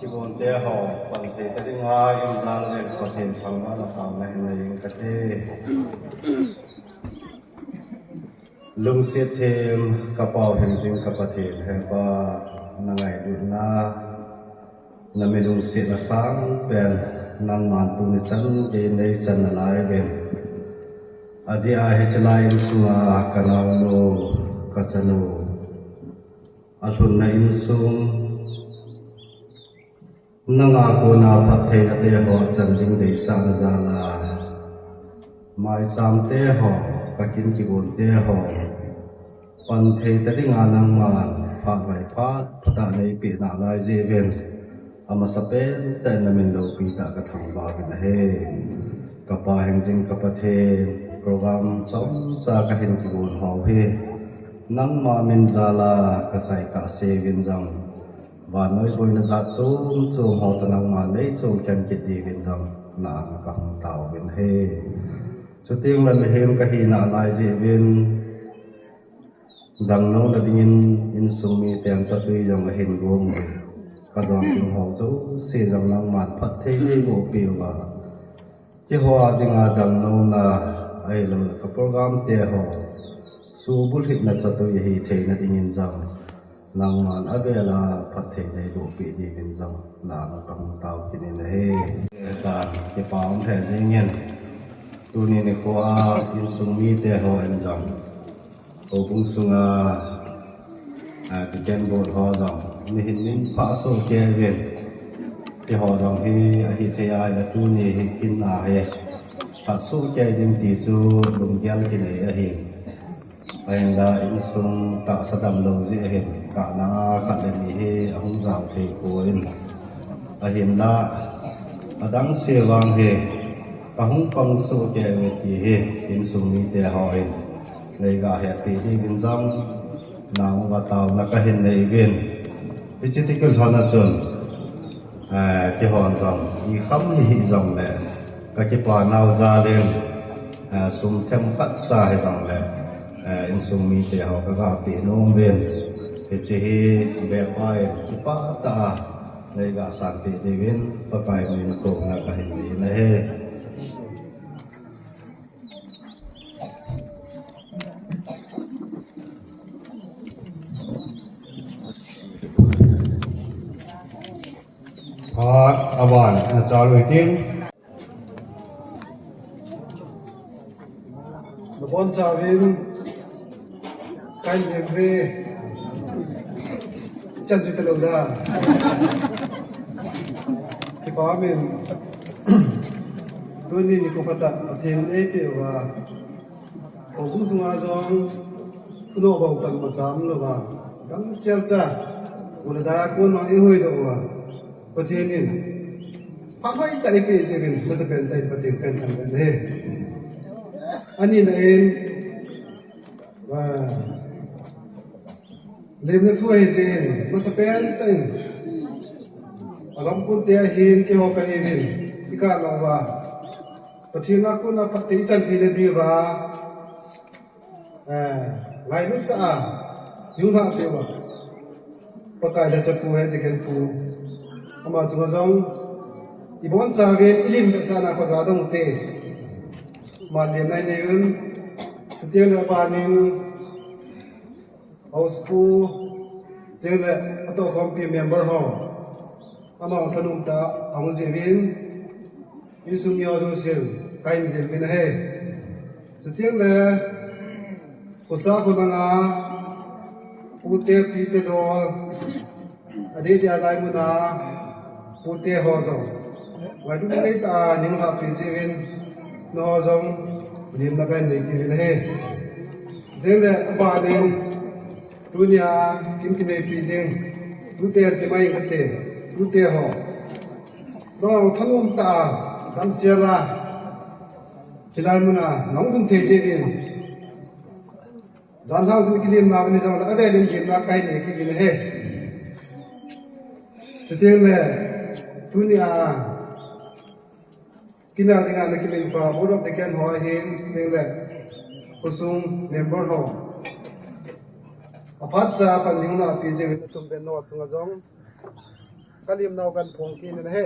Chỉ muốn để họ bằng thế cái thứ hai em ra lên có thể thằng nó là thằng này này cái thế lung xét thêm các bảo hình sinh các bát thế hay ba ngày luôn na mình lung xét là sáng bên năng man tu ni chân cái này chân là lại bên adi ai hết lại em sunga kanau no kasano alun na in sung nanga ko na phat thei na te ho chan ding dei sang za la mai cham te ho ka kin ki bon te ho pan thei ta ding anang man pha vai pha phata nei pi na lai je ven ama sapen ta na min lo pi ta ka thang ba bin he ka pa heng jing ka pa the program chom sa ka hin ki bon ho he nang ma min za la ka sai ka se vin jang và nói tôi là giáp xuống họ tận năng mà lấy xuống chân chết đi bên dòng là cầm tàu bên hê số tiền là mình hem cái hi nã lại gì bên đằng nông là đi in xuống mi tiền cho tôi dòng cái hình gồm các đoàn cùng họ số xe dòng năng mà phát thế đi bộ biểu và chứ họ đi ngã đằng nông là ấy là cái program tiền họ số bút hít là cho tôi hi thế là đi in dòng năng man ave là phát thể đầy đủ bị đi bên dòng là nó cầm tàu cho nên là he ta cái bảo thể dễ nhiên tu nên là khoa in sung mi te ho em dòng cô cũng sung cái chân bột ho dòng mình phá số kia về cái ho dòng thì thế ai là tu nên thì kinh là he phá số kia đem tỷ số đồng gian cái này ở hiện anh là in sung tạo sa đầm lâu dễ hiện cả na khát lên đi he ông giàu thì của em hiện là đang xe vàng he ông công số kia về thì he in sung mi te họ em này cả happy đi bên trong nào và tàu là cái hiện này bên cái chiếc cái con là chuẩn cái hòn dòng đi khắp thì dòng này cái quả nào ra lên sung thêm cắt xa hay dòng này in sung mi te họ các gặp bị nôm bên cái chế về quay cái pa ta này cả sản phẩm để bên và cái mình cũng là cái hình này bạn cho lời tiên một con chào viên canh điểm về chân chỉ tự ra thì có mình đôi khi cũng phát đạt thêm ấy kiểu và cổ vũ sung a dòng phun nổ bầu tận một trăm rồi và cắm xe cha một là đã cuốn nó yêu hơi đâu và có thể nên phát huy tại đây bây giờ mình mới sẽ bên đây và tiền cần thằng bên đây anh nhìn em và liềm nước thuê gì mới sẽ bên đây và làm cuốn tiền hiền cái họ cái hiền thì cả là và thì nó cũng là phát triển chân thì đi và lại nước ta dùng thang phiêu và cái là chấp phù hay thì cái phù mà chúng ta ibuan sa gen ilim be sana ko ga dong te ma liam nai ne un still na pa ning house pu je le ato compi member ho ama thanum ta ang je vin isum yo do sel kain del min he still le usa ko nga pu te pi te dol ade dia dai mu na pu te ho zo và đúng cái ta những học thì chỉ viên nó giống niềm là cái này kia này thế là ba đêm tu nhà kim kim này phi đêm tu tiền thì mấy cái tiền tu tiền họ nó thân ông ta làm xe ra thì làm mà nóng không thể chế viên dàn thao cái niềm nào bên trong là cái niềm chuyện là cái này kia này thế là dunia kina dengan nak kimin pa board of the can hoa hin singlet kusung member ho apat cha paning na pj tum ben no chunga jong kalim nau kan phong kin na he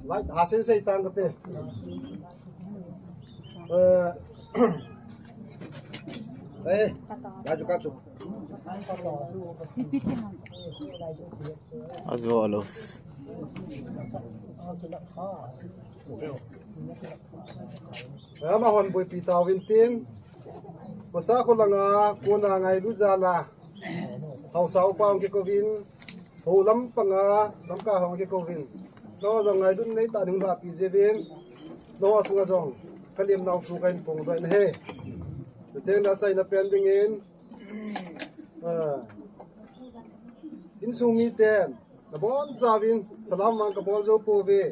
like hasil sei tang kate kaju Azualos. Ma hon boi pi taw win tin masa ko langa ko na ngai lu jala hau sau paung ke ko win ho lam panga lam ka hong ke ko win no jong ngai dun nei ta ding ba pi je win no chunga jong kalim nau thu kain pong doi he te na chai na pending in in sumi ten na bon zawin salam mang ka bol zo po ve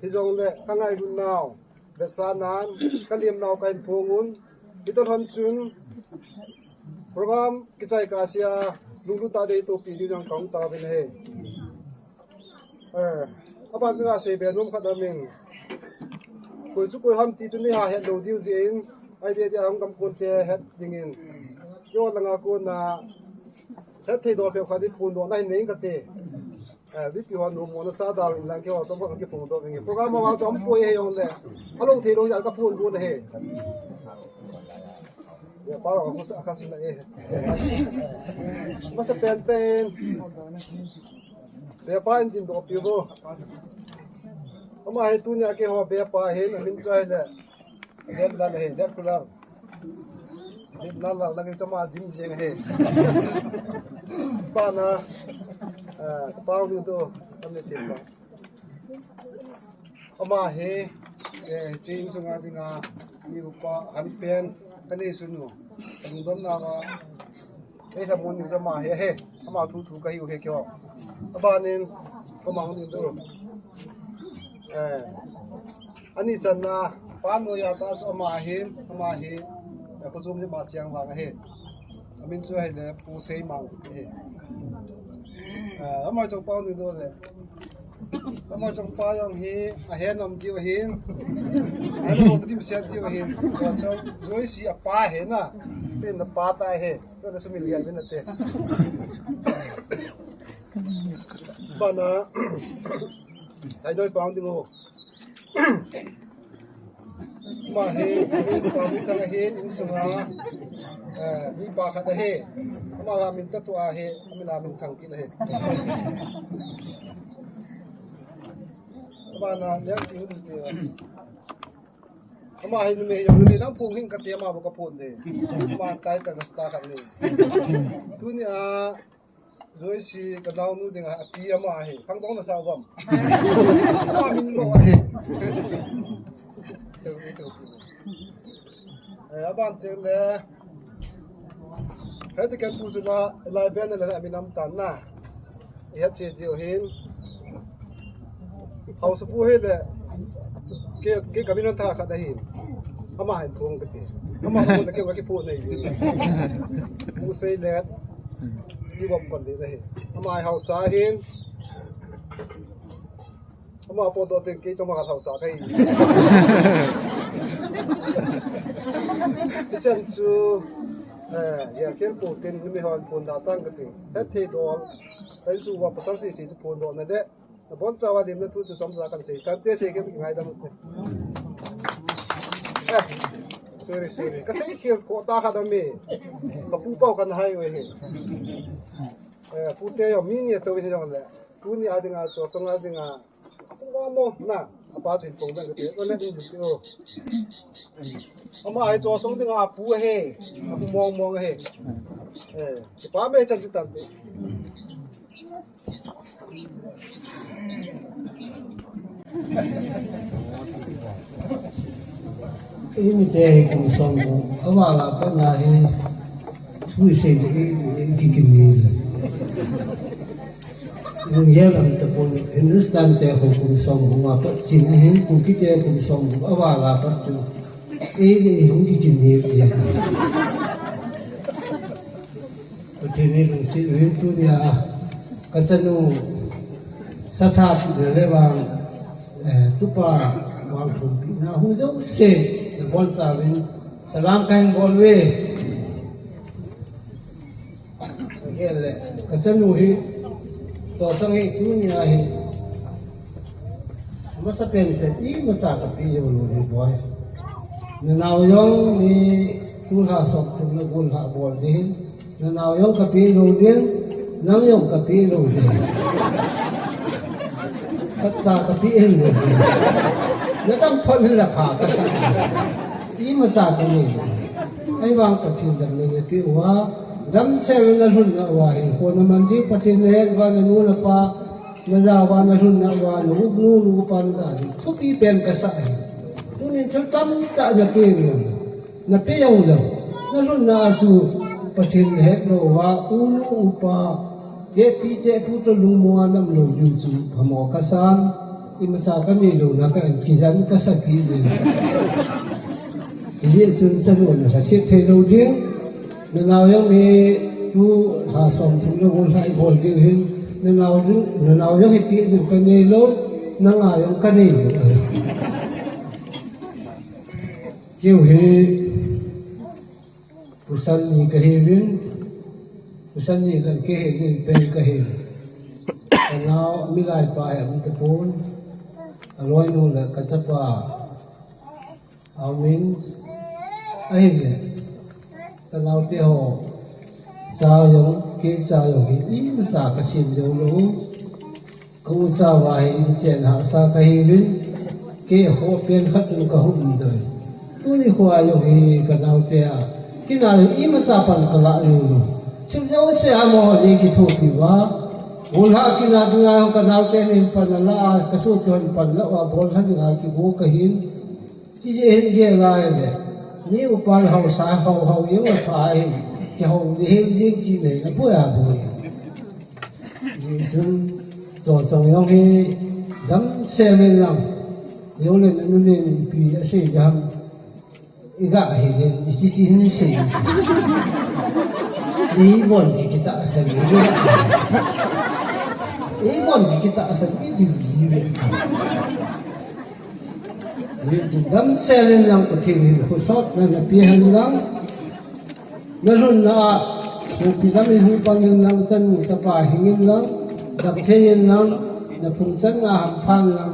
hi jong le ka ngai dun nau be sa nan kalim nau kain pongun iton hon chun program kichai ka sia lulu ta de to pi di jong kong ta ben he aban nga se be num kha da min koi chu koi ham ti chu ni ha he lo diu ji in ai de ja hong kam kun te het ding in yo langa ko na het thei do pe kha di phun do nai nei ka te vi pi hon mo na sa da in lang ke wa chom ba ke phun do ngi program ma chom poi he yong le alo thei do ya ka phun bu na he ya pa ko sa ka sin na e ma sa penten be pa in din do pi bo ama he tu nya ke ho be pa he na min chai le det la he det ku la dit la la la ke chama jim jeng he pa na pa lu to am ne tin ba ama he chin sunga dinga ni pa han pen kani sunu ang dom na ma e tha mun ni chama he he ama thu thu ka hi he kyo aba nin ko ma hun do ani channa pan no ya ta so ma hi ko zum ni ma chiang wa he amin chu hai le pu sei ma he ama chong pa ni do le ama chong pa yong hi a he nam ki wa hin ai mo dim sia ti wa hin ko chong joi si a pa he na tin na pa ta he to na sumi lian bin na te bana ai doi pa ndi lo ma he pa mi ta he in sunga mi pa kha da he ama ga min ta tu a he amina min thang ki la he bana yang sing ni ama hai ni yong ni nang phung hing ka te ma bo ka phun de ma kai ta sta kha ni tu ni a rồi si cái đau nu tiếng à pi ama he phang dong na sao bam ama min lo he aban te le he te kan pu na lai ben la min nam tan na he che dio hin hau su pu he le ke kamin ta kha da hin ama hai thong ka te ama ko na ke wa ke pu nei pu sei le đi bom còn đi đây ama ai hậu sa hin ama po do tiền kí trong mà hậu sa cái chân chu ya kiến phụ tiền mi hòn phun đào tăng cái tiền hết thì đồ cái số và pasal si phun đồ này đấy bốn cháu điểm nó thu cho sống ra cái gì cái thế gì cái ngày đó sorry kasi ikir ko ta ka dami kapupaw kan highway he pute yo mini to wi jong le tu ni adinga cho chonga dinga mo na apa thin pong da ke to le din du ama ai cho chong dinga pu he apu mong he pa me chan chu tan te ini teh kung sombong awala pa na ini suisi di kini nung yelam tapon Hindustan teh kung sombong apa Cina hin kung kita kung sombong awala pa tu ini di kini ya Putini nung si rintu niya katanu สถาที่เรียกว่าจุปาวางทุนปีนะหูเจ้าเสกบอลสาวินสลามกันบอลเวเห็นเลยก็สนุกที่ต่อสังเกตดูนี่นะเห็นมันจะเป็นอีมันจะกับปีอยู่เลยบ่อยนาวย่องมีทุนหาสอบถึงนักบุญหาบอลนี่นาวย่องกับปีโรงเรียนนั่งย่องกับปีโรงเรียนทักษะกับปีเองเลยแล้วต้องพ้นราคาก็สั่งอีมันจะตรงนี้ไอ้วางกับทีมแบบนี้ที่ว่าดำเซลล์นั่นหุ่นว่าเห็นคนมันที่ปฏิเสธว่านู่นป่านาจาวานั่นหุ่นว่านู่นปันได้ทุกปีเป็นกษัตริย์ทุกนี้ชุดตั้มตาจะเปลี่ยนนับเปลี่ยนเลยนั่นหุ่นน่าจูปฏิเสธเราว่าอุป่าเจ็บปีเจ็บพุทธลุงมัวน้ำลงยูจูพมอกษัตริย์ที่มาสักการนี่ลูกนักการกิจการกษัตริย์เลยยี่จุนสนุนสักสิบเทโลเดียนาวยังมีผู้หาสมทุนแล้วคนไทยบอลเดียวเห็นนาวยังให้ปีดูกันนี่ล้มนั่งอายังกันนี่เกี่ยวเหผู้สันนี่ก็เห็นผู้สันนี่กันก็เห็นเป็นก็เห็นแต่นาวมีหลายป่ายมันตะโกนอร่อยนู่นแหละกันจะป่าเอามิ้นไอ้เนี่ยแต่เราเที่ยวสาวยังเกี่ยสาวยังอีมันสากสินยังรู้กูสาวไอ้เจนหาสากหิวินเกี่ยหัวเปลี่ยนขัดมันก็หุ่นเลยตัวนี้หัวยังฮีกันเราเที่ยวกินอะไรอีมันสาปันกละอยู่ชุดเจ้าเสียหมอนี่กี่ทุกทีว่าบุญหากินอะไรกันเราเที่ยวนี่ปันละกระสุนจนปันละว่าบุญหากินอะไรกี่หัวกหินที่จะเห็นเกี่ยอะไรเนี่ยนี่อุปาเขาสายเขายังไม่ฝ่ายที่เขาเห็นยิ่งกินเลยนะพวกอาบุยยิ่งจนตัวตรงยังที่ดำเซลล์ลังยังเลยนั่นเลยปีเสียดำอีกอะไรเห็นที่ที่นี่เสียนี่บอลที่kita asalนี่บอลที่kita asalนี่ดีdam selen lang patin husot na napihan lang galon na so pinami hupangin lang tan sa pahingin lang dapteyin lang na punsan nga hampan lang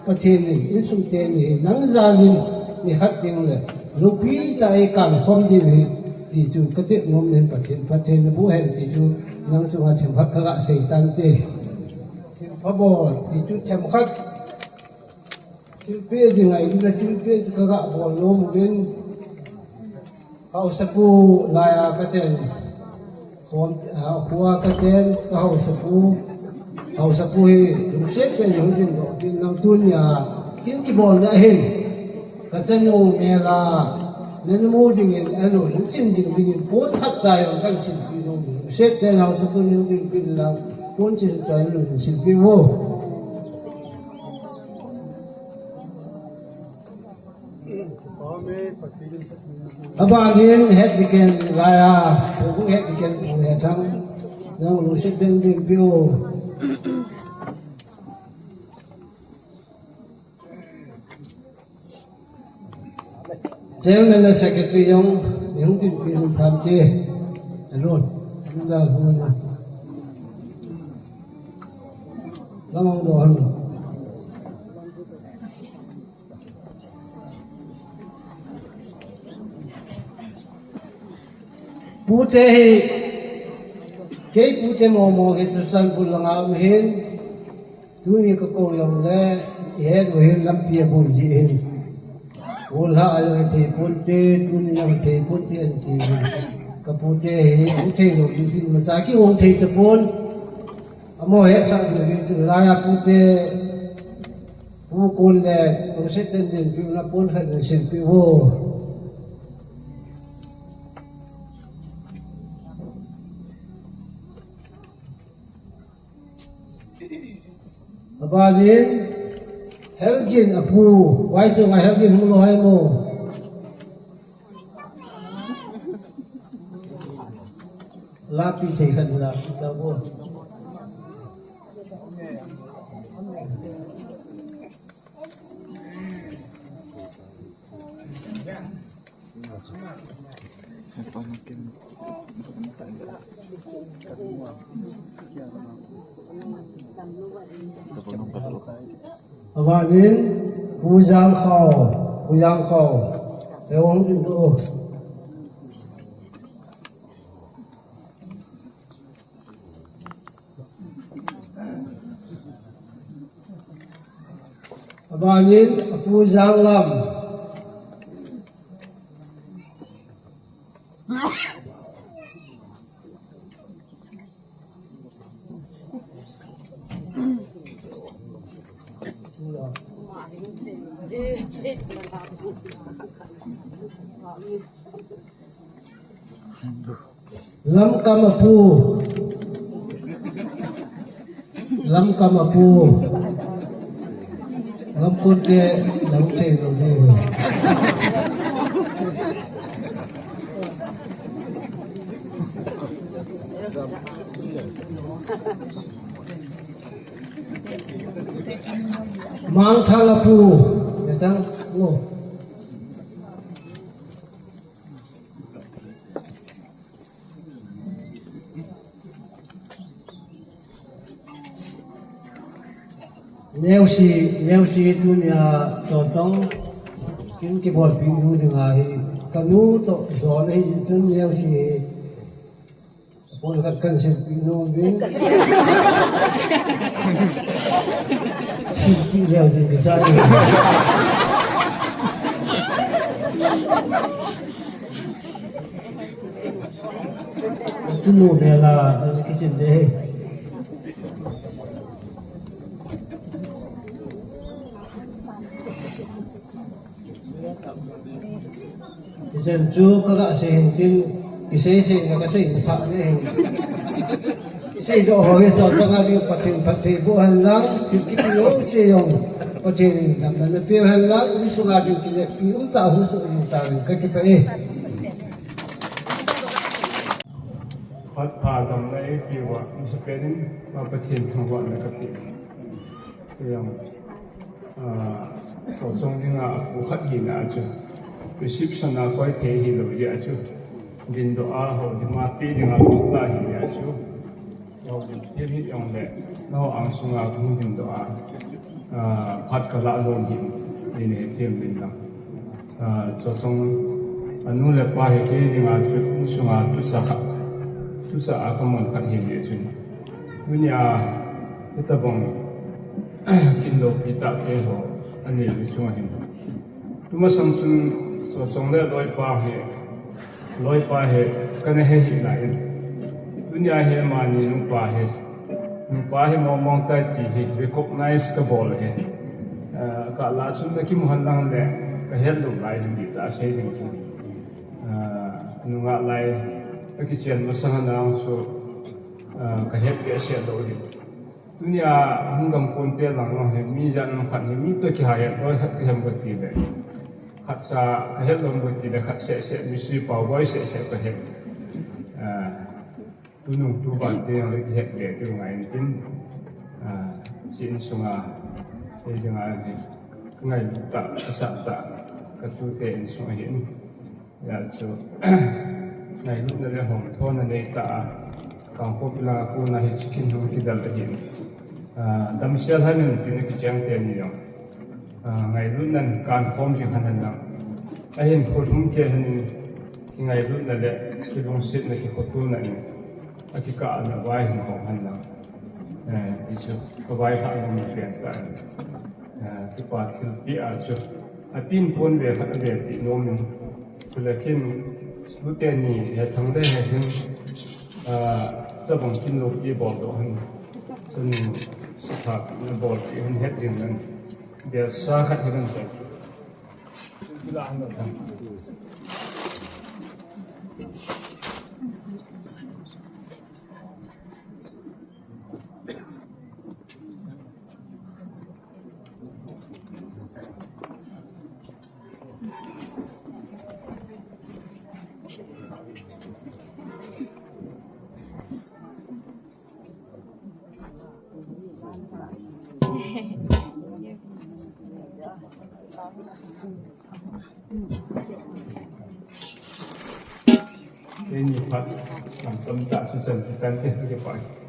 patin insumten ni nang zalim ni hating le rupi ta ay kan khom di ti chu kati ngom nen patin na buhen ti chu nang sunga chem hak kala seitan te pabo ti chu chem khat Cilpe je ngai bila cilpe kagak bolong mungkin kau sepu laya kacen kon huwa kacen kau sepu hi set kan yung din do din nang tunya kin ki bol na hin kacen mo mera nen mo dingin ano chin dingin pon hat tayo kan chin pi no set kan kau sepu yung din pin lang pon chin tayo chin pi wo Abangin het bikin laya, buku het bikin pengetang, yang lusik dan bimbio. Saya mana sekretari yang bimbio pante, alun, dah mana, lamang doan. Pute ke pute mo ke susan pulang amhin tu ni ko ko yong le ye do hin lam pie bu ji hin ulha ayo te punte tu ni yang te punte an ti ka pute he pute lo ji ma sa ki wong te te pun amo he sa ni tu la ya pute pu kul le ko se ten din pi na pun ha ni sin pi wo Abadin helgin apu waisu ngai helgin hulu hai mo lapi cai kan lapi tabu Awanin pujang kau lewang itu awanin pujang lam lam kamapu lam kunke lam te mang thalapu datang lo Neo si dunia totong kin ki bol pingu dengan kanu to zone itu neo si pun kan si pingu bin si pingu si besar itu lu bela dari kitchen deh. Dân chú có gạ xe tin cái xe là cái xe thọ này xe độ hồi giờ cho ngay cái phát triển bộ hành lang thì cái yếu xe dùng có thể làm nó tiêu hành lang đi xuống lại cái yếu tạo hữu sự yếu tạo cái phải phát phá làm lấy kiểuว่าจะเป็นประเทศทั้งวันนะครับอย่างสอดส่องที่ว่าผู้ขัดหินอาจจะreception na koi the hi lo ya chu din do a ho di ma pi di nga ko ta hi ya chu ho di hi yong le no ang sunga ku din do a phat ka la lo hi ni ne chem din la cho song anu le pa he ke di nga chu sunga tu sa a ka mon khat hi ye chu ni ya ta bong kin lo pi ta ke ho ani ni sunga hin tu ma samsung so trong đó lối pa he cái này hết hiện lại dunia he mà nhìn nung pa he mong tai ti he recognize cái ball he cả lá xuân cái kim hoàn năng lệ cái hết lục lại thì ta sẽ được nung ngã lại cái chuyện mà sang nào so cái hết cái sẽ đâu đi dunia hung cầm con tia lăng he mi jan khăn he mi tôi kia hay rồi cái hem cái ti đấy khát sa hết lòng bực thì khát sẽ misi bảo vệ sẽ có hết tu nung tu bản tiền lấy hết để từ ngày tin xin sung thì chừng ngày tạ sạ tạ cái tu tiền sung hiện là số ngày lúc này hồng thôn này tạ càng cố là cô này skin hồng thì đal hiện đam xe hay nên tin cái trang tiền nhiều ngày lúc này càng không chỉ hành hành lang, anh phổ thông kia hành ngày lúc này là cái công sức này cái phổ này, cái cả là vai hành không hành lang, thì số cái vai khác không biến tại, cái part thì bị số, pin phone về khác về bị nôm,คือเลยขึ้นรู้เต็มนี่เหตุทั้งได้เหตุจะบังกินลูกยี่บอกตัวหันซึ่งสภาพบอกที่หันเหตุอย่างนั้นเดี๋ยวสาขัดกันเสร็จที่ร้านเราทำ Ini pas langsung tak susah kita nanti dia pakai.